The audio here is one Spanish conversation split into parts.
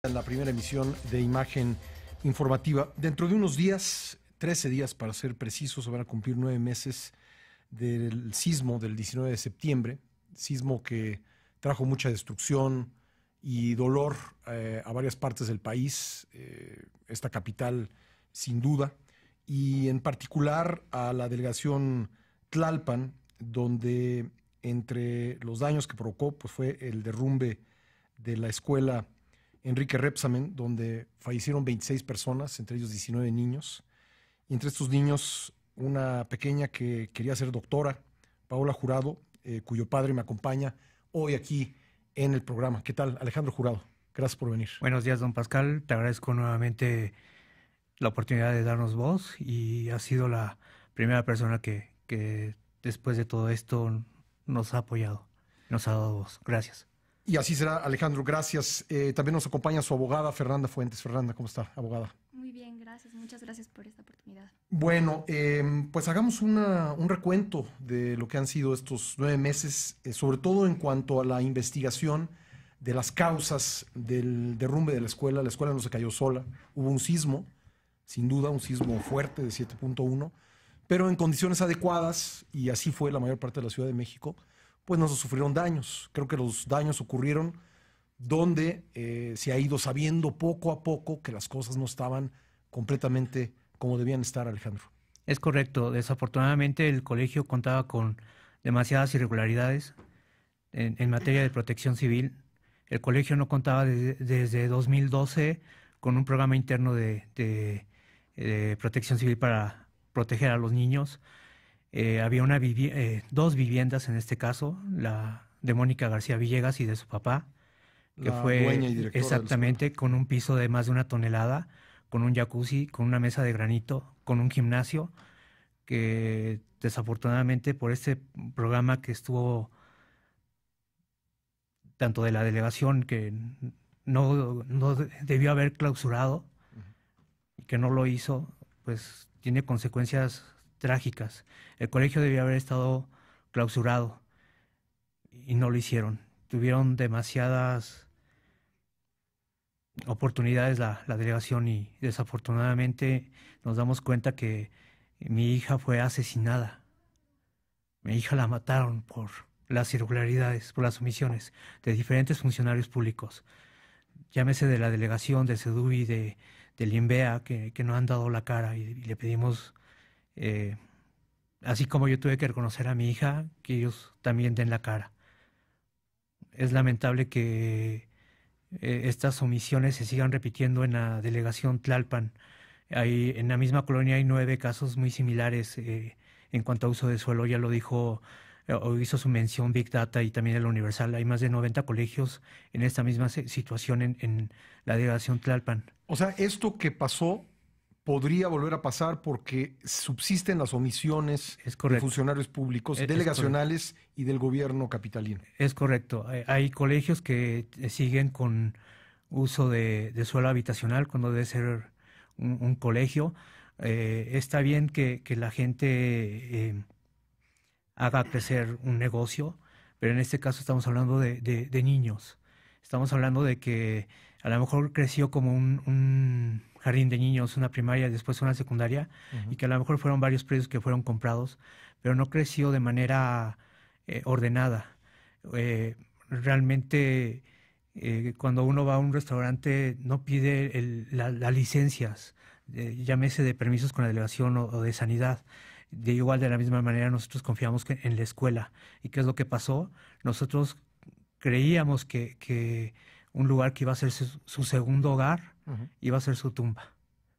En la primera emisión de Imagen Informativa. Dentro de unos días, 13 días para ser precisos, se van a cumplir 9 meses del sismo del 19 de septiembre, sismo que trajo mucha destrucción y dolor a varias partes del país, esta capital sin duda, y en particular a la delegación Tlalpan, donde entre los daños que provocó pues fue el derrumbe de la escuela Enrique Repsamen, donde fallecieron 26 personas, entre ellos 19 niños. Y entre estos niños, una pequeña que quería ser doctora, Paola Jurado, cuyo padre me acompaña hoy aquí en el programa. ¿Qué tal, Alejandro Jurado? Gracias por venir. Buenos días, don Pascal. Te agradezco nuevamente la oportunidad de darnos voz y has sido la primera persona que después de todo esto nos ha apoyado, nos ha dado voz. Gracias. Y así será, Alejandro, gracias. También nos acompaña su abogada, Fernanda Fuentes. Fernanda, ¿cómo está, abogada? Muy bien, gracias. Muchas gracias por esta oportunidad. Bueno, pues hagamos un recuento de lo que han sido estos 9 meses, sobre todo en cuanto a la investigación de las causas del derrumbe de la escuela. La escuela no se cayó sola, hubo un sismo, sin duda, un sismo fuerte de 7.1, pero en condiciones adecuadas, y así fue la mayor parte de la Ciudad de México, pues no se sufrieron daños. Creo que los daños ocurrieron donde se ha ido sabiendo poco a poco que las cosas no estaban completamente como debían estar, Alejandro. Es correcto. Desafortunadamente el colegio contaba con demasiadas irregularidades en materia de protección civil. El colegio no contaba desde 2012 con un programa interno de protección civil para proteger a los niños. Había dos viviendas en este caso, la de Mónica García Villegas y de su papá, que La fue dueña y directora exactamente con un piso de más de 1 tonelada, con un jacuzzi, con una mesa de granito, con un gimnasio, que desafortunadamente por este programa que estuvo tanto de la delegación que no debió haber clausurado y que no lo hizo, pues tiene consecuencias trágicas. El colegio debió haber estado clausurado y no lo hicieron. Tuvieron demasiadas oportunidades la delegación y desafortunadamente nos damos cuenta que mi hija fue asesinada. Mi hija la mataron por las irregularidades, por las omisiones de diferentes funcionarios públicos. Llámese de la delegación, de SEDUBI, del INVEA, que no han dado la cara y le pedimos... así como yo tuve que reconocer a mi hija, que ellos también den la cara. Es lamentable que estas omisiones se sigan repitiendo en la delegación Tlalpan. En la misma colonia hay 9 casos muy similares en cuanto a uso de suelo. Ya lo dijo o hizo su mención Big Data y también el Universal. Hay más de 90 colegios en esta misma situación en la delegación Tlalpan. O sea, esto que pasó podría volver a pasar porque subsisten las omisiones de funcionarios públicos, delegacionales y del gobierno capitalino. Es correcto. Hay colegios que siguen con uso de suelo habitacional cuando debe ser un colegio. Está bien que la gente haga crecer un negocio, pero en este caso estamos hablando de niños. Estamos hablando de que a lo mejor creció como un jardín de niños, una primaria y después una secundaria, y que a lo mejor fueron varios predios que fueron comprados, pero no creció de manera ordenada. Realmente cuando uno va a un restaurante no pide las licencias, llámese de permisos con la delegación o de sanidad. De igual, de la misma manera, nosotros confiamos en la escuela. ¿Y qué es lo que pasó? Nosotros creíamos que un lugar que iba a ser su segundo hogar iba a ser su tumba.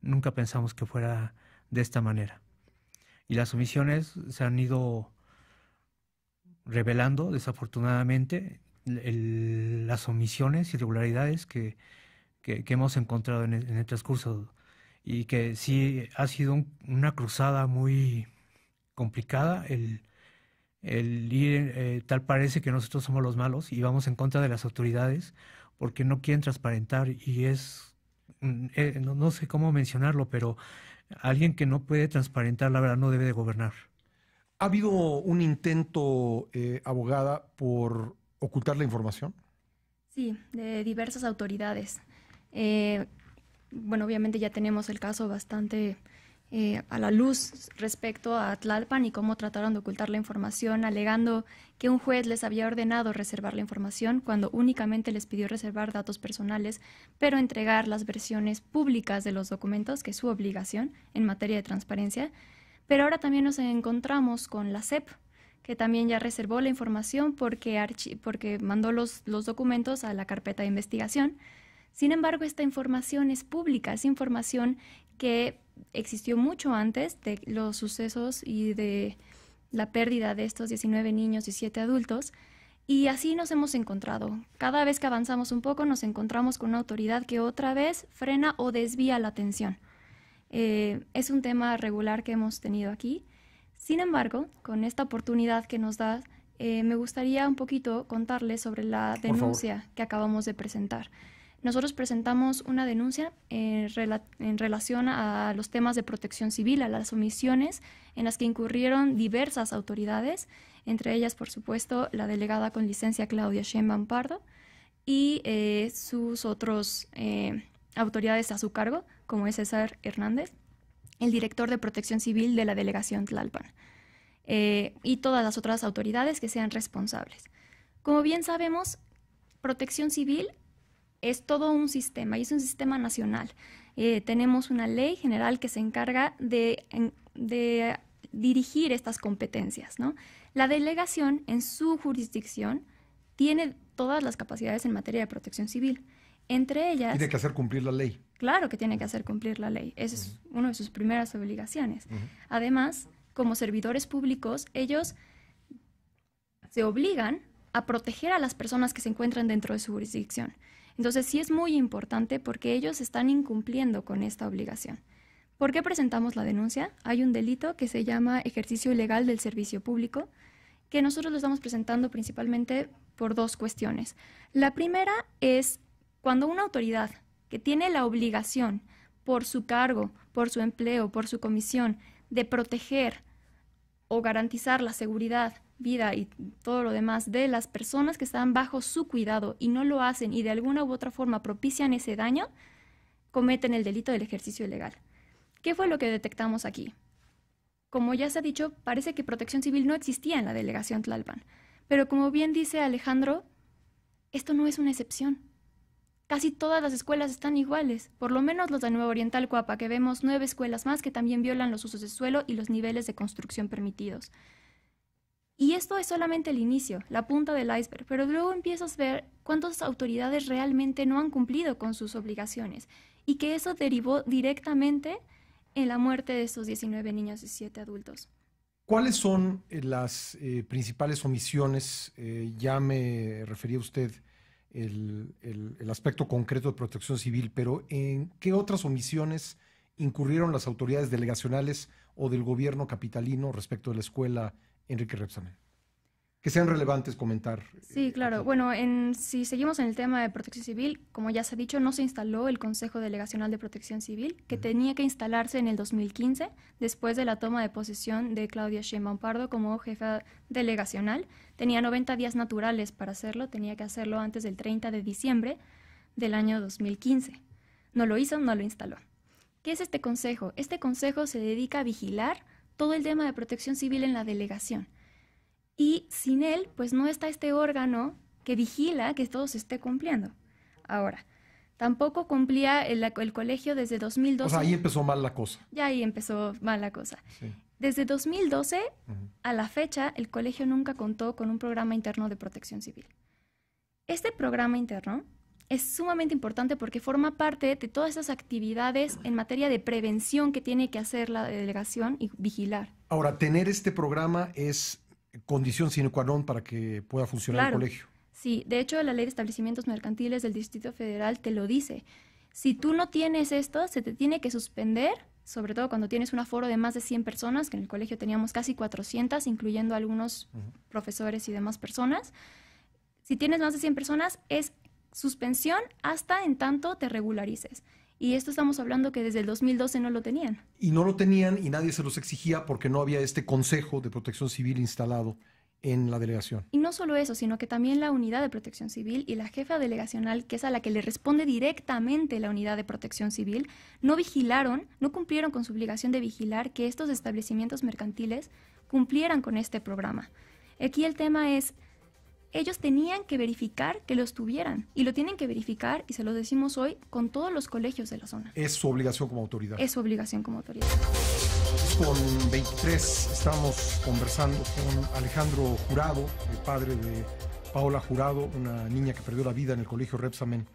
Nunca pensamos que fuera de esta manera. Y las omisiones se han ido revelando, desafortunadamente, las omisiones, irregularidades que hemos encontrado en el transcurso. Y que sí ha sido una cruzada muy complicada el ir, tal parece que nosotros somos los malos y vamos en contra de las autoridades porque no quieren transparentar y no sé cómo mencionarlo, pero alguien que no puede transparentar, la verdad, no debe de gobernar. ¿Ha habido un intento, abogada, por ocultar la información? Sí, de diversas autoridades. Bueno, obviamente ya tenemos el caso bastante a la luz respecto a Tlalpan y cómo trataron de ocultar la información, alegando que un juez les había ordenado reservar la información cuando únicamente les pidió reservar datos personales, pero entregar las versiones públicas de los documentos, que es su obligación en materia de transparencia. Pero ahora también nos encontramos con la SEP, que también ya reservó la información porque mandó los documentos a la carpeta de investigación. Sin embargo, esta información es pública, es información que existió mucho antes de los sucesos y de la pérdida de estos 19 niños y 7 adultos, y así nos hemos encontrado. Cada vez que avanzamos un poco nos encontramos con una autoridad que otra vez frena o desvía la atención. Es un tema regular que hemos tenido aquí. Sin embargo, con esta oportunidad que nos da, me gustaría un poquito contarles sobre la denuncia que acabamos de presentar. Nosotros presentamos una denuncia en relación a los temas de protección civil, a las omisiones en las que incurrieron diversas autoridades, entre ellas, por supuesto, la delegada con licencia Claudia Sheinbaum Pardo y sus otros autoridades a su cargo, como es César Hernández, el director de protección civil de la delegación Tlalpan, y todas las otras autoridades que sean responsables. Como bien sabemos, protección civil es todo un sistema y es un sistema nacional. Tenemos una ley general que se encarga de dirigir estas competencias, ¿no? La delegación en su jurisdicción tiene todas las capacidades en materia de protección civil. Entre ellas... Tiene que hacer cumplir la ley. Claro que tiene que hacer cumplir la ley. Esa es una de sus primeras obligaciones. Además, como servidores públicos, ellos se obligan a proteger a las personas que se encuentran dentro de su jurisdicción. Entonces, sí es muy importante porque ellos están incumpliendo con esta obligación. ¿Por qué presentamos la denuncia? Hay un delito que se llama ejercicio ilegal del servicio público, que nosotros lo estamos presentando principalmente por dos cuestiones. La primera es cuando una autoridad que tiene la obligación por su cargo, por su empleo, por su comisión, de proteger o garantizar la seguridad, vida y todo lo demás de las personas que están bajo su cuidado y no lo hacen y de alguna u otra forma propician ese daño, cometen el delito del ejercicio ilegal. ¿Qué fue lo que detectamos aquí? Como ya se ha dicho, parece que protección civil no existía en la delegación Tlalpan, pero como bien dice Alejandro, esto no es una excepción. Casi todas las escuelas están iguales, por lo menos los de Nuevo Oriental Coapa, que vemos 9 escuelas más que también violan los usos de suelo y los niveles de construcción permitidos. Y esto es solamente el inicio, la punta del iceberg, pero luego empiezas a ver cuántas autoridades realmente no han cumplido con sus obligaciones y que eso derivó directamente en la muerte de estos 19 niños y 7 adultos. ¿Cuáles son las principales omisiones? Ya me refería usted el aspecto concreto de protección civil, pero ¿en qué otras omisiones incurrieron las autoridades delegacionales o del gobierno capitalino respecto de la escuela Enrique Rebsamen? Que sean relevantes comentar. Sí, claro. Aquí. Bueno, si seguimos en el tema de protección civil, como ya se ha dicho, no se instaló el Consejo Delegacional de Protección Civil, que tenía que instalarse en el 2015, después de la toma de posesión de Claudia Sheinbaum Pardo como jefa delegacional. Tenía 90 días naturales para hacerlo, tenía que hacerlo antes del 30 de diciembre del año 2015. No lo hizo, no lo instaló. ¿Qué es este consejo? Este consejo se dedica a vigilar todo el tema de protección civil en la delegación. Y sin él, pues no está este órgano que vigila que todo se esté cumpliendo. Ahora, tampoco cumplía el colegio desde 2012. O sea, ahí empezó mal la cosa. Ya ahí empezó mal la cosa. Sí. Desde 2012 a la fecha, el colegio nunca contó con un programa interno de protección civil. Este programa interno es sumamente importante porque forma parte de todas esas actividades en materia de prevención que tiene que hacer la delegación y vigilar. Ahora, tener este programa es condición sine qua non para que pueda funcionar el colegio. Sí, de hecho la ley de establecimientos mercantiles del Distrito Federal te lo dice. Si tú no tienes esto, se te tiene que suspender, sobre todo cuando tienes un aforo de más de 100 personas, que en el colegio teníamos casi 400, incluyendo algunos profesores y demás personas. Si tienes más de 100 personas, es suspensión hasta en tanto te regularices. Y esto estamos hablando que desde el 2012 no lo tenían. Y no lo tenían y nadie se los exigía porque no había este Consejo de Protección Civil instalado en la delegación. Y no solo eso, sino que también la unidad de protección civil y la jefa delegacional, que es a la que le responde directamente la unidad de protección civil, no vigilaron, no cumplieron con su obligación de vigilar que estos establecimientos mercantiles cumplieran con este programa. Aquí el tema es, ellos tenían que verificar que los tuvieran, y lo tienen que verificar, y se lo decimos hoy, con todos los colegios de la zona. Es su obligación como autoridad. Es su obligación como autoridad. Con 23 estamos conversando con Alejandro Jurado, el padre de Paola Jurado, una niña que perdió la vida en el colegio Repsamen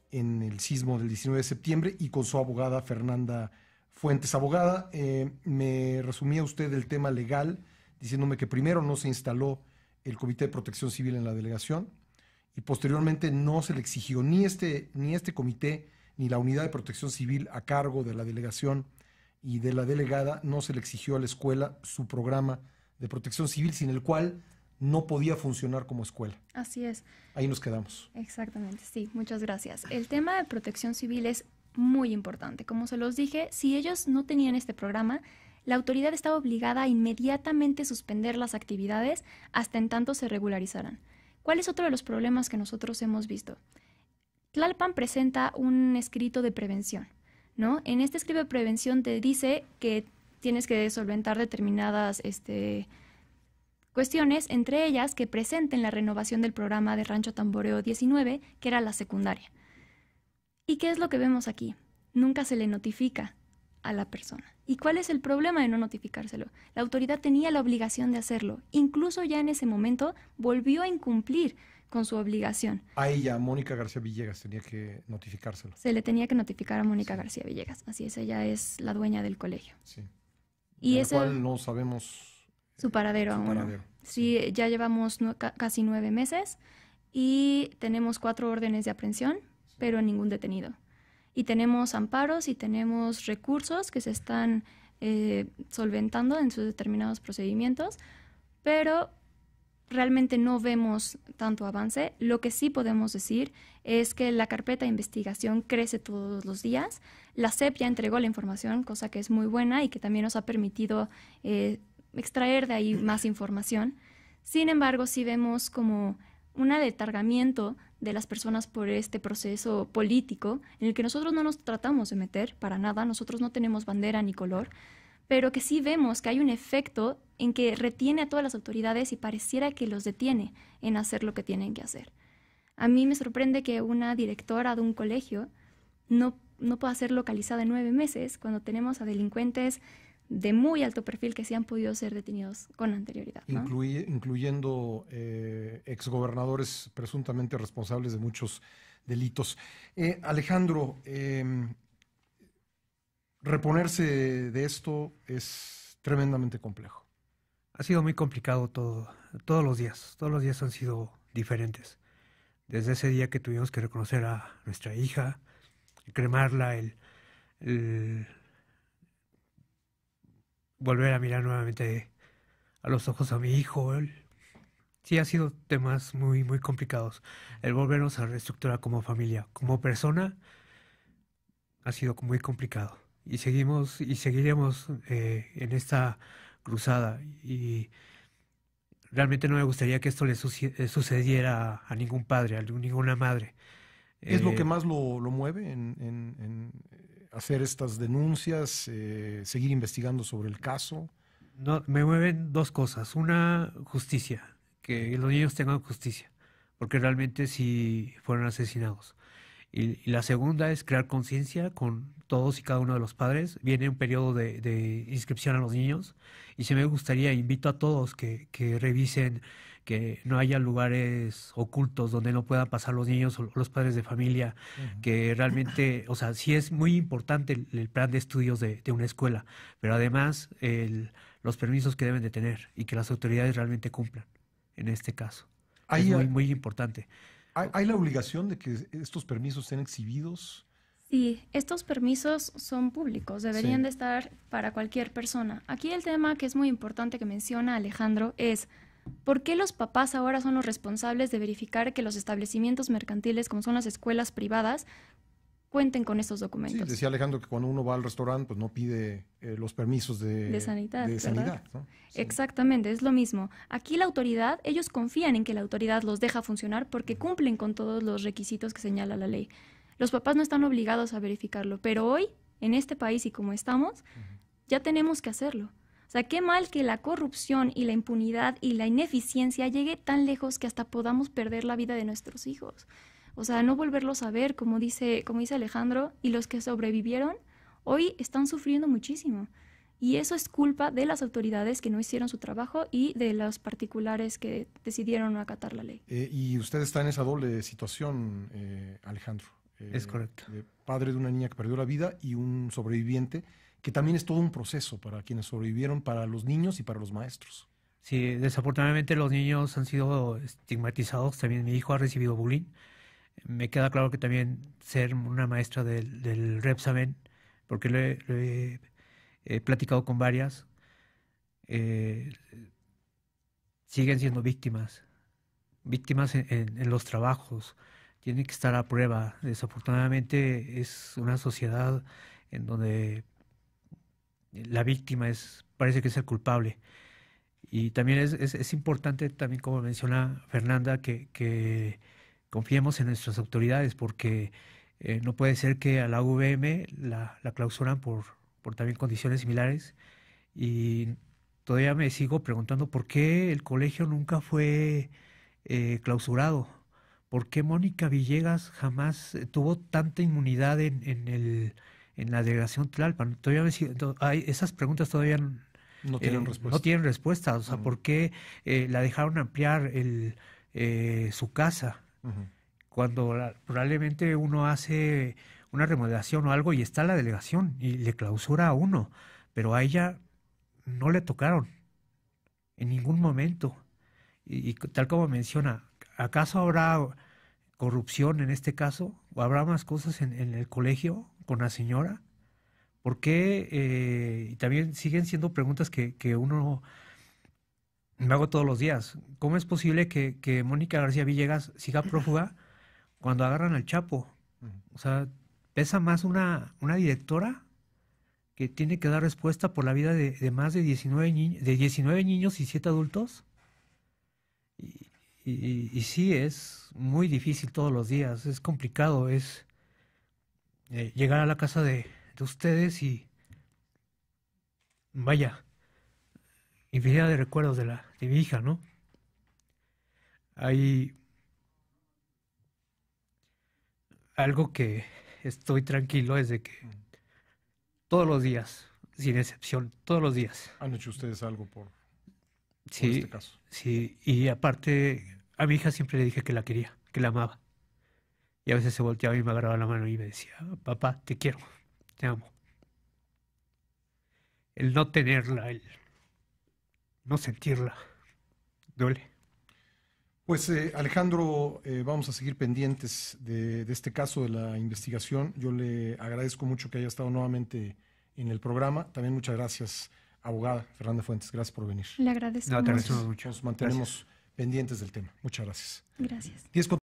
en el sismo del 19 de septiembre, y con su abogada Fernanda Fuentes. Abogada, me resumía usted el tema legal, diciéndome que primero no se instaló el Comité de Protección Civil en la delegación y posteriormente no se le exigió ni este comité ni la Unidad de Protección Civil a cargo de la delegación y de la delegada, no se le exigió a la escuela su programa de protección civil, sin el cual no podía funcionar como escuela. Así es. Ahí nos quedamos. Exactamente, sí, muchas gracias. El tema de protección civil es muy importante. Como se los dije, si ellos no tenían este programa, la autoridad estaba obligada a inmediatamente suspender las actividades hasta en tanto se regularizaran. ¿Cuál es otro de los problemas que nosotros hemos visto? Tlalpan presenta un escrito de prevención, ¿no? En este escrito de prevención te dice que tienes que solventar determinadas cuestiones, entre ellas que presenten la renovación del programa de Rancho Tamboreo 19, que era la secundaria. ¿Y qué es lo que vemos aquí? Nunca se le notifica a la persona. ¿Y cuál es el problema de no notificárselo? La autoridad tenía la obligación de hacerlo. Incluso ya en ese momento volvió a incumplir con su obligación. A ella, Mónica García Villegas, tenía que notificárselo. Se le tenía que notificar a Mónica García Villegas. Así es, ella es la dueña del colegio. Sí. Y de la cual no sabemos su paradero aún. Paradero. Sí, ya llevamos casi 9 meses y tenemos 4 órdenes de aprehensión, pero ningún detenido. Y tenemos amparos y tenemos recursos que se están solventando en sus determinados procedimientos, pero realmente no vemos tanto avance. Lo que sí podemos decir es que la carpeta de investigación crece todos los días. La SEP ya entregó la información, cosa que es muy buena y que también nos ha permitido extraer de ahí más información. Sin embargo, sí vemos como un aletargamiento de las personas por este proceso político en el que nosotros no nos tratamos de meter para nada, nosotros no tenemos bandera ni color, pero que sí vemos que hay un efecto en que retiene a todas las autoridades y pareciera que los detiene en hacer lo que tienen que hacer. A mí me sorprende que una directora de un colegio no pueda ser localizada en 9 meses cuando tenemos a delincuentes de muy alto perfil que sí han podido ser detenidos con anterioridad, ¿no? Incluyendo exgobernadores presuntamente responsables de muchos delitos. Alejandro, reponerse de esto es tremendamente complejo. Ha sido muy complicado todos los días han sido diferentes. Desde ese día que tuvimos que reconocer a nuestra hija, cremarla, el volver a mirar nuevamente a los ojos a mi hijo. Sí, ha sido temas muy, muy complicados. El volvernos a reestructurar como familia, como persona, ha sido muy complicado. Y seguimos y seguiremos en esta cruzada. Y realmente no me gustaría que esto le sucediera a ningún padre, a ninguna madre. ¿Es lo que más lo mueve en hacer estas denuncias, seguir investigando sobre el caso? No, me mueven 2 cosas. Una, justicia, que los niños tengan justicia, porque realmente sí fueron asesinados. Y la segunda es crear conciencia con todos y cada uno de los padres. Viene un periodo de inscripción a los niños y sí me gustaría, invito a todos que revisen que no haya lugares ocultos donde no puedan pasar los niños o los padres de familia, que realmente, o sea, sí es muy importante el plan de estudios de una escuela, pero además los permisos que deben de tener y que las autoridades realmente cumplan en este caso. Es muy, muy importante. ¿Hay la obligación de que estos permisos estén exhibidos? Sí, estos permisos son públicos, deberían de estar para cualquier persona. Aquí el tema que es muy importante que menciona Alejandro es ¿por qué los papás ahora son los responsables de verificar que los establecimientos mercantiles, como son las escuelas privadas, cuenten con estos Sí, documentos. decía Alejandro que cuando uno va al restaurante, pues no pide los permisos de sanidad, ¿no? Sí. Exactamente, es lo mismo. Aquí la autoridad, ellos confían en que la autoridad los deja funcionar porque cumplen con todos los requisitos que señala la ley. Los papás no están obligados a verificarlo, pero hoy, en este país y como estamos, ya tenemos que hacerlo. O sea, qué mal que la corrupción y la impunidad y la ineficiencia llegue tan lejos que hasta podamos perder la vida de nuestros hijos. O sea, no volverlos a ver, como dice Alejandro, y los que sobrevivieron hoy están sufriendo muchísimo. Y eso es culpa de las autoridades que no hicieron su trabajo y de los particulares que decidieron no acatar la ley. Y usted está en esa doble situación, Alejandro. Es correcto. Padre de una niña que perdió la vida y un sobreviviente, que también es todo un proceso para quienes sobrevivieron, para los niños y para los maestros. Sí, desafortunadamente los niños han sido estigmatizados. También mi hijo ha recibido bullying. Me queda claro que también ser una maestra del Repsamen, porque he platicado con varias, siguen siendo víctimas en los trabajos. Tienen que estar a prueba. Desafortunadamente es una sociedad en donde la víctima parece que es el culpable. Y también es importante, también como menciona Fernanda, que confiemos en nuestras autoridades, porque no puede ser que a la UVM la clausuran por también condiciones similares. Y todavía me sigo preguntando por qué el colegio nunca fue clausurado. ¿Por qué Mónica Villegas jamás tuvo tanta inmunidad en la delegación Tlalpan? Todavía esas preguntas todavía no tienen respuesta. No tienen respuesta. O sea, ¿por qué la dejaron ampliar su casa? Cuando probablemente uno hace una remodelación o algo y está la delegación y le clausura a uno, pero a ella no le tocaron en ningún momento. Y tal como menciona, ¿acaso habrá corrupción en este caso? ¿O habrá más cosas en el colegio con la señora? ¿Por qué? Y también siguen siendo preguntas que uno me hago todos los días. ¿Cómo es posible que Mónica García Villegas siga prófuga cuando agarran al Chapo? O sea, pesa más una directora que tiene que dar respuesta por la vida de más de 19 niños y 7 adultos. Y sí, es muy difícil todos los días, es complicado, es llegar a la casa de ustedes y vaya, infinidad de recuerdos de mi hija, ¿no? Hay algo que estoy tranquilo desde que todos los días, sin excepción, todos los días. ¿Han hecho ustedes algo por Sí, este caso? sí, y aparte a mi hija siempre le dije que la quería, que la amaba. Y a veces se volteaba y me agarraba la mano y me decía, papá, te quiero, te amo. El no tenerla, el no sentirla, duele. Pues Alejandro, vamos a seguir pendientes de este caso, de la investigación. Yo le agradezco mucho que haya estado nuevamente en el programa. También muchas gracias, abogada Fernanda Fuentes. Gracias por venir. Le agradezco No, te mucho. agradezco mucho. Nos mantenemos pendientes del tema. Muchas gracias. Gracias. 10 con